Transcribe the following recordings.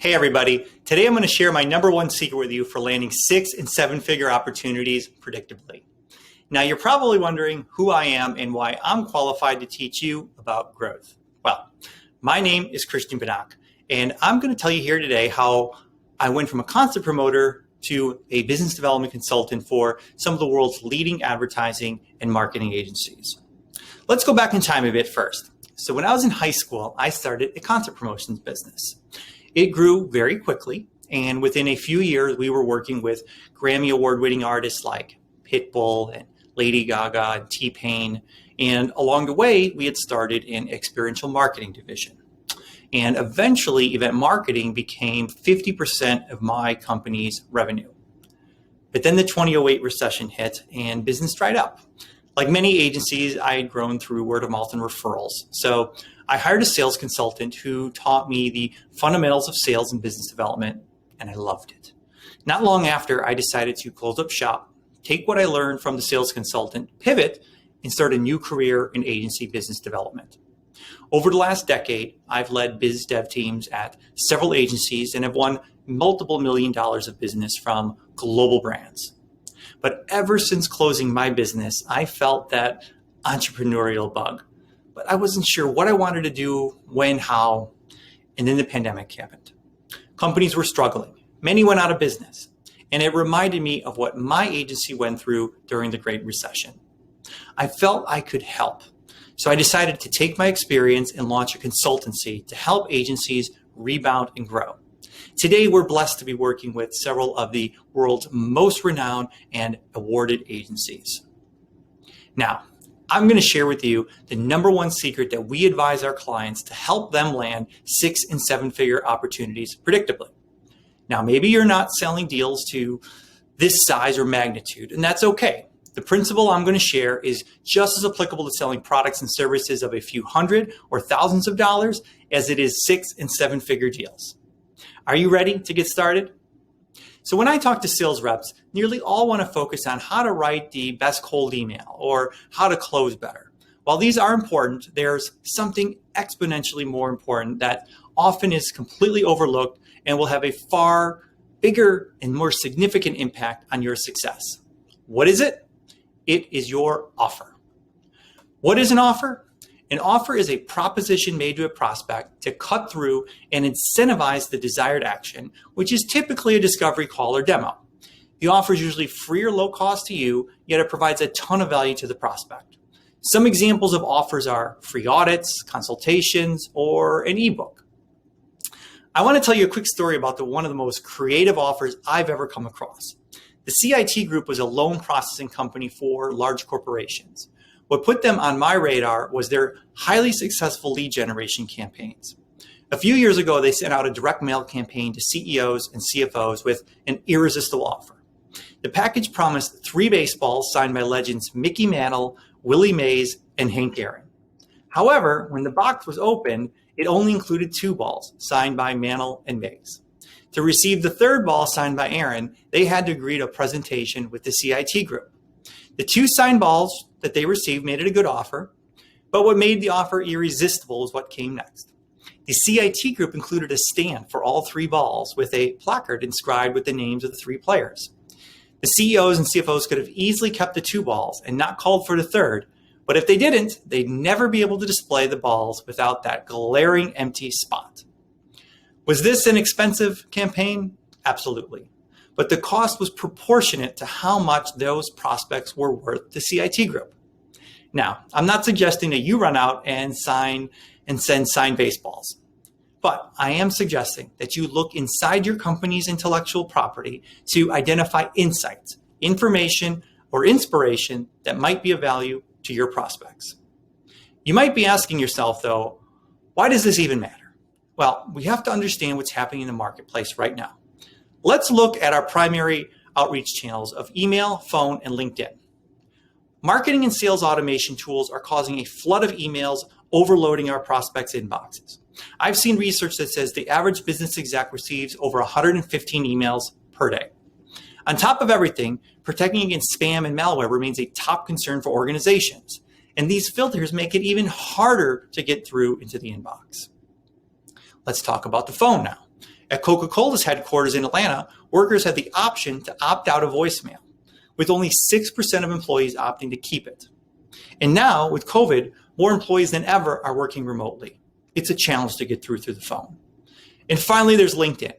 Hey everybody, today I'm going to share my number one secret with you for landing 6- and 7-figure opportunities predictably. Now you're probably wondering who I am and why I'm qualified to teach you about growth. Well, my name is Christian Benak, and I'm going to tell you here today how I went from a concept promoter to a business development consultant for some of the world's leading advertising and marketing agencies. Let's go back in time a bit first. So when I was in high school, I started a concept promotions business. It grew very quickly, and within a few years, we were working with Grammy Award-winning artists like Pitbull and Lady Gaga and T-Pain. And along the way, we had started an experiential marketing division. And eventually, event marketing became 50% of my company's revenue. But then the 2008 recession hit and business dried up. Like many agencies, I had grown through word of mouth and referrals. So I hired a sales consultant who taught me the fundamentals of sales and business development, and I loved it. Not long after, I decided to close up shop, take what I learned from the sales consultant, pivot, and start a new career in agency business development. Over the last decade, I've led biz dev teams at several agencies and have won multiple $1 million of business from global brands. But ever since closing my business, I felt that entrepreneurial bug. But I wasn't sure what I wanted to do, when, how, and then the pandemic happened. Companies were struggling. Many went out of business. And it reminded me of what my agency went through during the Great Recession. I felt I could help. So I decided to take my experience and launch a consultancy to help agencies rebound and grow. Today, we're blessed to be working with several of the world's most renowned and awarded agencies. Now, I'm going to share with you the number one secret that we advise our clients to help them land 6- and 7-figure opportunities predictably. Now, maybe you're not selling deals to this size or magnitude, and that's okay. The principle I'm going to share is just as applicable to selling products and services of a few hundred or thousands of dollars as it is 6- and 7-figure deals. Are you ready to get started? So when I talk to sales reps, nearly all want to focus on how to write the best cold email or how to close better. While these are important, there's something exponentially more important that often is completely overlooked and will have a far bigger and more significant impact on your success. What is it? It is your offer. What is an offer? An offer is a proposition made to a prospect to cut through and incentivize the desired action, which is typically a discovery call or demo. The offer is usually free or low cost to you, yet it provides a ton of value to the prospect. Some examples of offers are free audits, consultations, or an ebook. I want to tell you a quick story about one of the most creative offers I've ever come across. The CIT Group was a loan processing company for large corporations. What put them on my radar was their highly successful lead generation campaigns. A few years ago, they sent out a direct mail campaign to CEOs and CFOs with an irresistible offer. The package promised 3 baseballs signed by legends Mickey Mantle, Willie Mays, and Hank Aaron. However, when the box was opened, it only included 2 balls signed by Mantle and Mays. To receive the 3rd ball signed by Aaron, they had to agree to a presentation with the CIT Group. The 2 signed balls that they received made it a good offer, but what made the offer irresistible is what came next. The CIT Group included a stand for all 3 balls with a placard inscribed with the names of the 3 players. The CEOs and CFOs could have easily kept the 2 balls and not called for the 3rd, but if they didn't, they'd never be able to display the balls without that glaring empty spot. Was this an expensive campaign? Absolutely. But the cost was proportionate to how much those prospects were worth to CIT Group. Now, I'm not suggesting that you run out and send signed baseballs, but I am suggesting that you look inside your company's intellectual property to identify insights, information, or inspiration that might be of value to your prospects. You might be asking yourself, though, why does this even matter? Well, we have to understand what's happening in the marketplace right now. Let's look at our primary outreach channels of email, phone, and LinkedIn. Marketing and sales automation tools are causing a flood of emails overloading our prospects' inboxes. I've seen research that says the average business exec receives over 115 emails per day. On top of everything, protecting against spam and malware remains a top concern for organizations, and these filters make it even harder to get through into the inbox. Let's talk about the phone now. At Coca-Cola's headquarters in Atlanta, workers had the option to opt out of voicemail, with only 6% of employees opting to keep it. And now, with COVID, more employees than ever are working remotely. It's a challenge to get through the phone. And finally, there's LinkedIn.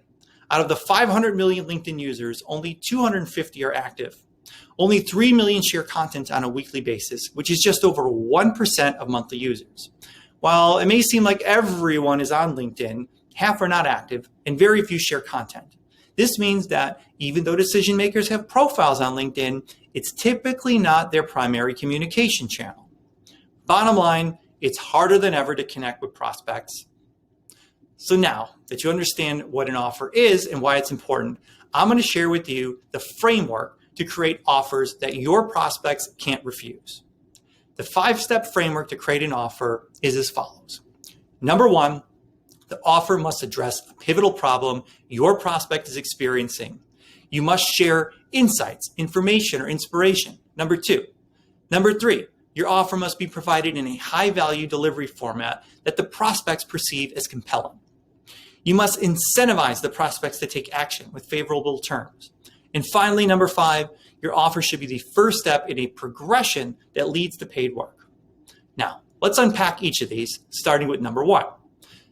Out of the 500 million LinkedIn users, only 250 are active. Only 3 million share content on a weekly basis, which is just over 1% of monthly users. While it may seem like everyone is on LinkedIn, half are not active and very few share content. This means that even though decision makers have profiles on LinkedIn, it's typically not their primary communication channel. Bottom line, it's harder than ever to connect with prospects. So now that you understand what an offer is and why it's important, I'm going to share with you the framework to create offers that your prospects can't refuse. The 5-step framework to create an offer is as follows. Number 1, the offer must address a pivotal problem your prospect is experiencing. You must share insights, information, or inspiration. Number 2. Number 3, your offer must be provided in a high-value delivery format that the prospects perceive as compelling. You must incentivize the prospects to take action with favorable terms. And finally, number 5, your offer should be the first step in a progression that leads to paid work. Now, let's unpack each of these, starting with number 1.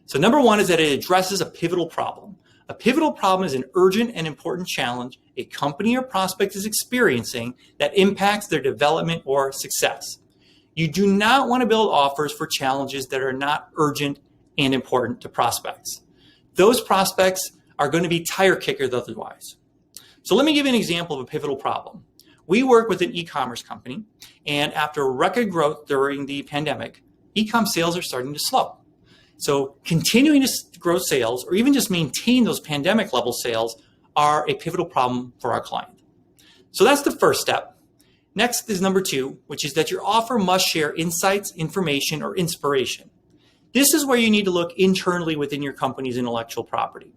So number 1 is that it addresses a pivotal problem. A pivotal problem is an urgent and important challenge a company or prospect is experiencing that impacts their development or success. You do not want to build offers for challenges that are not urgent and important to prospects. Those prospects are going to be tire kickers otherwise. So let me give you an example of a pivotal problem. We work with an e-commerce company, and after record growth during the pandemic, e-com sales are starting to slow. So continuing to grow sales or even just maintain those pandemic level sales are a pivotal problem for our client. So that's the first step. Next is number 2, which is that your offer must share insights, information, or inspiration. This is where you need to look internally within your company's intellectual property.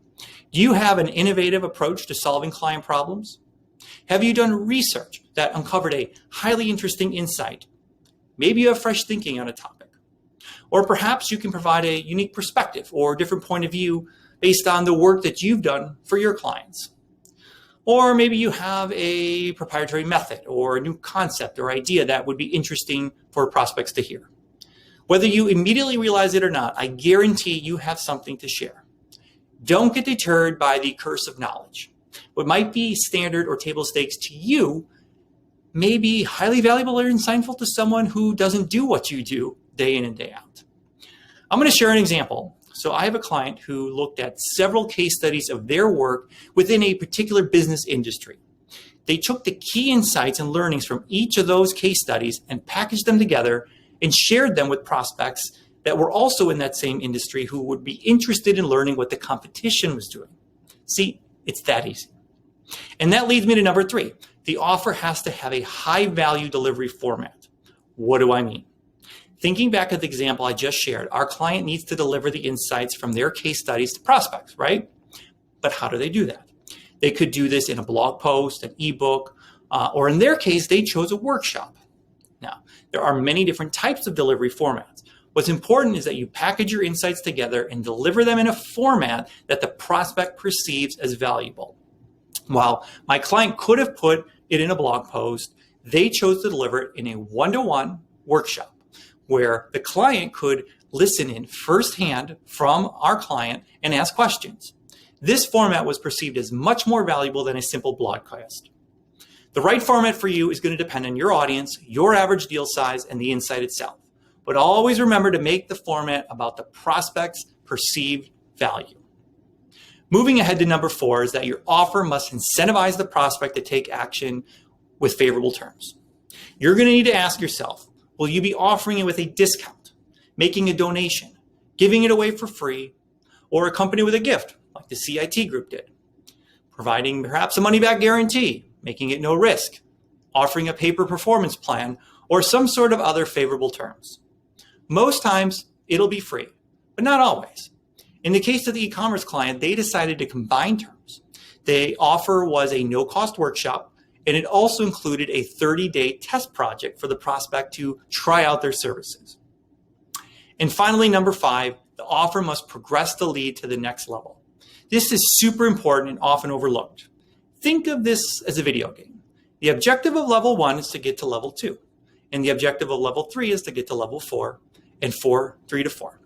Do you have an innovative approach to solving client problems? Have you done research that uncovered a highly interesting insight? Maybe you have fresh thinking on a topic. Or perhaps you can provide a unique perspective or different point of view based on the work that you've done for your clients. Or maybe you have a proprietary method or a new concept or idea that would be interesting for prospects to hear. Whether you immediately realize it or not, I guarantee you have something to share. Don't get deterred by the curse of knowledge. What might be standard or table stakes to you may be highly valuable or insightful to someone who doesn't do what you do day in and day out. I'm going to share an example. So I have a client who looked at several case studies of their work within a particular business industry. They took the key insights and learnings from each of those case studies and packaged them together and shared them with prospects that were also in that same industry who would be interested in learning what the competition was doing. See, it's that easy. And that leads me to number 3. The offer has to have a high-value delivery format. What do I mean? Thinking back at the example I just shared, our client needs to deliver the insights from their case studies to prospects, right? But how do they do that? They could do this in a blog post, an ebook, or in their case, they chose a workshop. Now, there are many different types of delivery formats. What's important is that you package your insights together and deliver them in a format that the prospect perceives as valuable. While my client could have put it in a blog post, they chose to deliver it in a one-to-one workshop where the client could listen in firsthand from our client and ask questions. This format was perceived as much more valuable than a simple blogcast. The right format for you is going to depend on your audience, your average deal size, and the insight itself. But always remember to make the format about the prospect's perceived value. Moving ahead to number 4 is that your offer must incentivize the prospect to take action with favorable terms. You're going to need to ask yourself, will you be offering it with a discount, making a donation, giving it away for free, or accompany with a gift like the CIT group did? Providing perhaps a money-back guarantee, making it no risk, offering a paper performance plan, or some sort of other favorable terms. Most times, it'll be free, but not always. In the case of the e-commerce client, they decided to combine terms. The offer was a no-cost workshop, and it also included a 30-day test project for the prospect to try out their services. And finally, number 5, the offer must progress the lead to the next level. This is super important and often overlooked. Think of this as a video game. The objective of level 1 is to get to level 2, and the objective of level 3 is to get to level 4, and 3 to 4.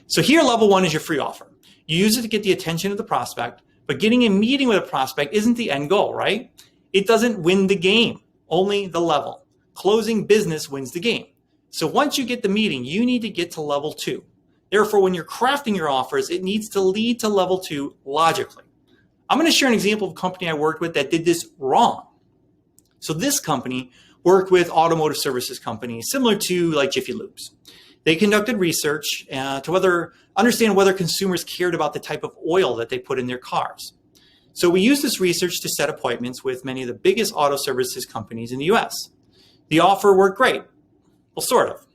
So here, level 1 is your free offer. You use it to get the attention of the prospect, but getting a meeting with a prospect isn't the end goal, right? It doesn't win the game, only the level. Closing business wins the game. So once you get the meeting, you need to get to level 2. Therefore, when you're crafting your offers, it needs to lead to level 2 logically. I'm going to share an example of a company I worked with that did this wrong. So this company worked with automotive services companies similar to like Jiffy Lubes. They conducted research to understand whether consumers cared about the type of oil that they put in their cars. So we used this research to set appointments with many of the biggest auto services companies in the US. The offer worked great. Well, sort of.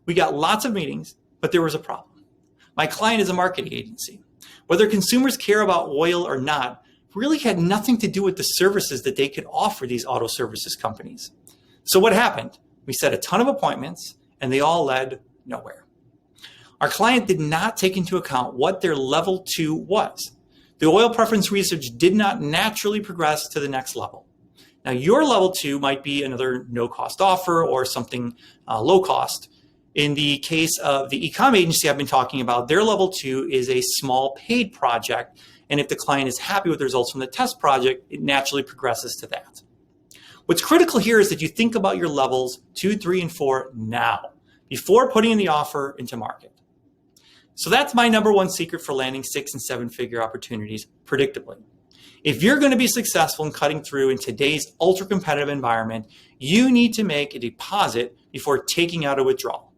We got lots of meetings, but there was a problem. My client is a marketing agency. Whether consumers care about oil or not really had nothing to do with the services that they could offer these auto services companies. So what happened? We set a ton of appointments and they all led nowhere. Our client did not take into account what their level 2 was. The oil preference research did not naturally progress to the next level. Now, your level 2 might be another no-cost offer or something low cost. In the case of the e-com agency I've been talking about, their level 2 is a small paid project. And if the client is happy with the results from the test project, it naturally progresses to that. What's critical here is that you think about your levels 2, 3, and 4 now, before putting in the offer into market. So that's my number 1 secret for landing 6 and 7-figure opportunities predictably. If you're going to be successful in cutting through in today's ultra-competitive environment, you need to make a deposit before taking out a withdrawal.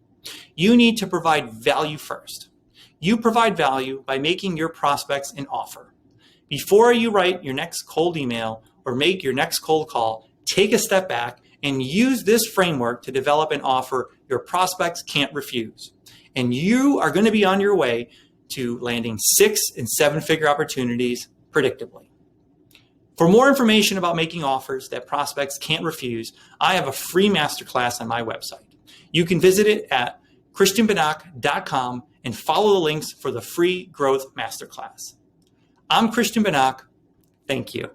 You need to provide value first. You provide value by making your prospects an offer. Before you write your next cold email or make your next cold call, take a step back and use this framework to develop an offer your prospects can't refuse. And you are going to be on your way to landing 6 and 7-figure opportunities predictably. For more information about making offers that prospects can't refuse, I have a free masterclass on my website. You can visit it at christianbanach.com and follow the links for the free growth masterclass. I'm Christian Banach. Thank you.